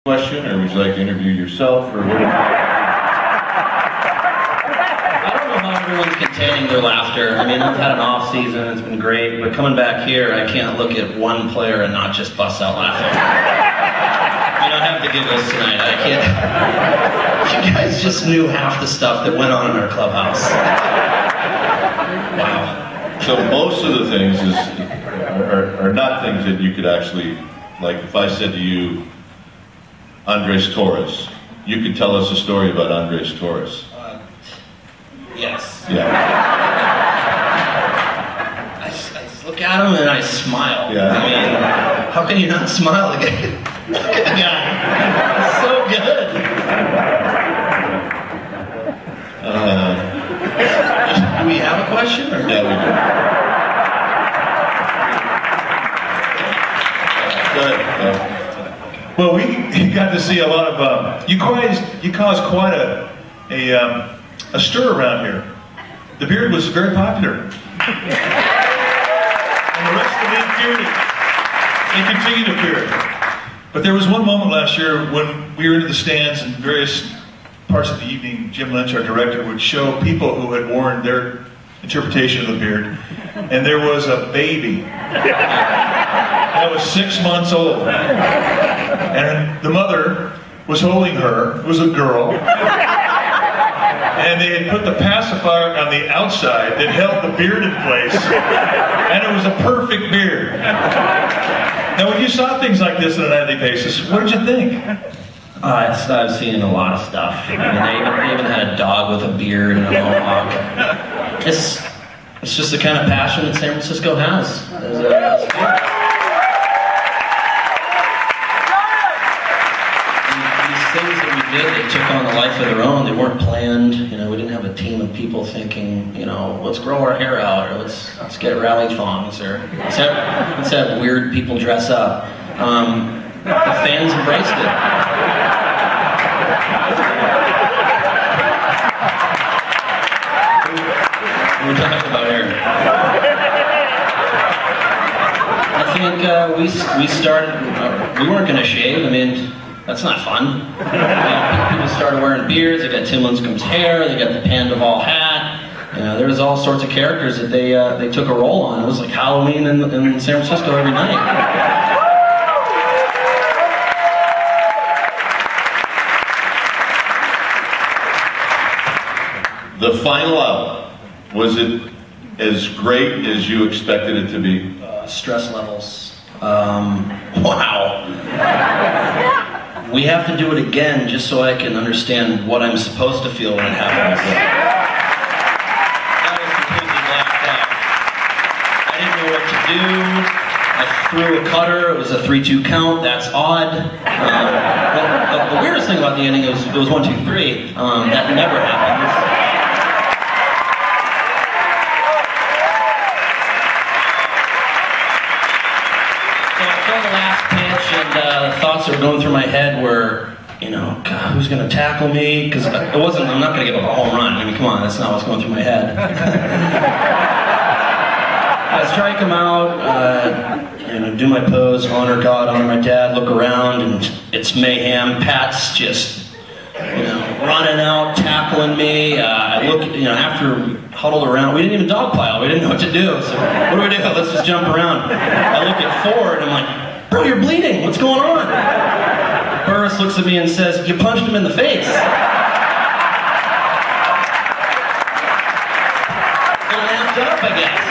Question, or would you like to interview yourself, or what? I don't know how everyone's containing their laughter. I mean, I've had an off season, it's been great, but coming back here, I can't look at one player and not just bust out laughing. You don't have to giggles tonight, I can't. You guys just knew half the stuff that went on in our clubhouse. Wow. So most of the things are not things that you could actually, like if I said to you, Andres Torres, you could tell us a story about Andres Torres. Yes. Yeah. I just look at him and I smile. Yeah. I mean, how can you not smile again? Look at the guy. He's so good. Do we have a question? Or? Yeah, we do. Go ahead. Well, we got to see a lot of, you caused quite a stir around here. The beard was very popular. And the rest of the league feared it. They continue to fear it. But there was one moment last year when we were in the stands and various parts of the evening, Jim Lynch, our director, would show people who had worn their interpretation of the beard. And there was a baby that was 6 months old. And the mother was holding her. It was a girl. And they had put the pacifier on the outside that held the beard in place. And it was a perfect beard. Now, when you saw things like this on a nightly basis, what did you think? I've seen a lot of stuff. I mean, they even had a dog with a beard and a mohawk. It's just the kind of passion that San Francisco has. Things that we did that took on a life of their own. They weren't planned. You know, we didn't have a team of people thinking, you know, let's grow our hair out, or let's get rally thongs, or let's have weird people dress up. The fans embraced it. We're talking about hair. I think we started. We weren't going to shave. I mean, that's not fun. People started wearing beards. They got Tim Lincecum's hair. They got the Pandaval hat. You know, there was all sorts of characters that they took a role on. It was like Halloween in San Francisco every night. The final out, was it as great as you expected it to be? Stress levels. Wow. We have to do it again just so I can understand what I'm supposed to feel when it happens. That was completely blacked out. I didn't know what to do. I threw a cutter. It was a 3-2 count. That's odd. But the weirdest thing about the inning is it was 1-2-3. That never happens. Thoughts that were going through my head were, you know, God, who's going to tackle me? Because I'm not going to give up a home run. I mean, come on, that's not what's going through my head. I strike him out, you know, do my pose, honor God, honor my dad, look around, and it's mayhem. Pat's just, you know, running out, tackling me. I look, you know, after we huddled around, we didn't even dogpile. We didn't know what to do. So what do we do? Let's just jump around. I look at Ford, I'm like, bro, you're bleeding. What's going on? Burris looks at me and says, you punched him in the face. A little amped up, I guess.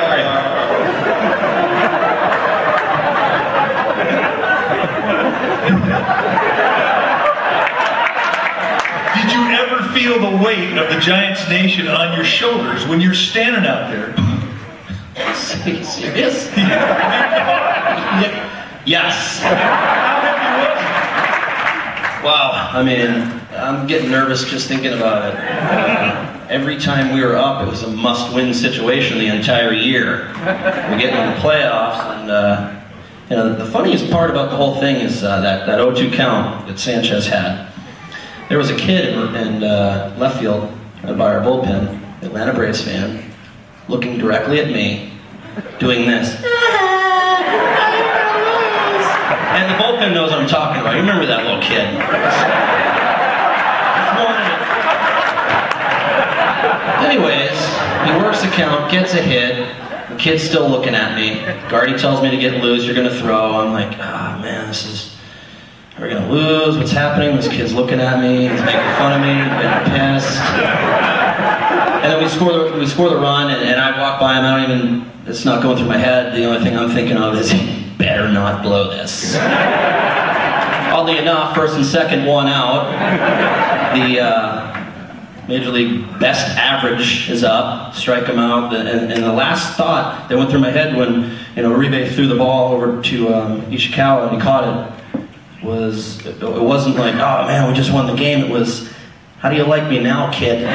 All right. Did you ever feel the weight of the Giants nation on your shoulders when you're standing out there? Are you serious? Yes. Wow, I mean, I'm getting nervous just thinking about it. Every time we were up, it was a must-win situation the entire year. We get into the playoffs, and you know, the funniest part about the whole thing is that 0-2 count that Sanchez had. There was a kid in left field by our bullpen, Atlanta Braves fan, looking directly at me, doing this. Brendan knows what I'm talking about. You remember that little kid? Anyways, he works the count, gets a hit. The kid's still looking at me. Guardy tells me to get loose. You're gonna throw. I'm like, ah, man, we're gonna lose. What's happening? This kid's looking at me. He's making fun of me. Getting pissed. And then we score the run, and I walk by him. It's not going through my head. The only thing I'm thinking of is, he better not blow this. Oddly enough, first and second, 1 out. The Major League best average is up. Strike him out. And the last thought that went through my head when Uribe threw the ball over to Ishikawa and he caught it was, it wasn't like, oh man, we just won the game. It was, how do you like me now, kid?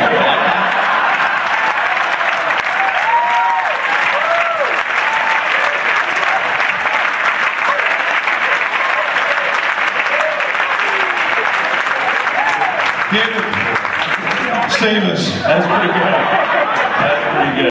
David Stevens. That's pretty good. That's pretty good.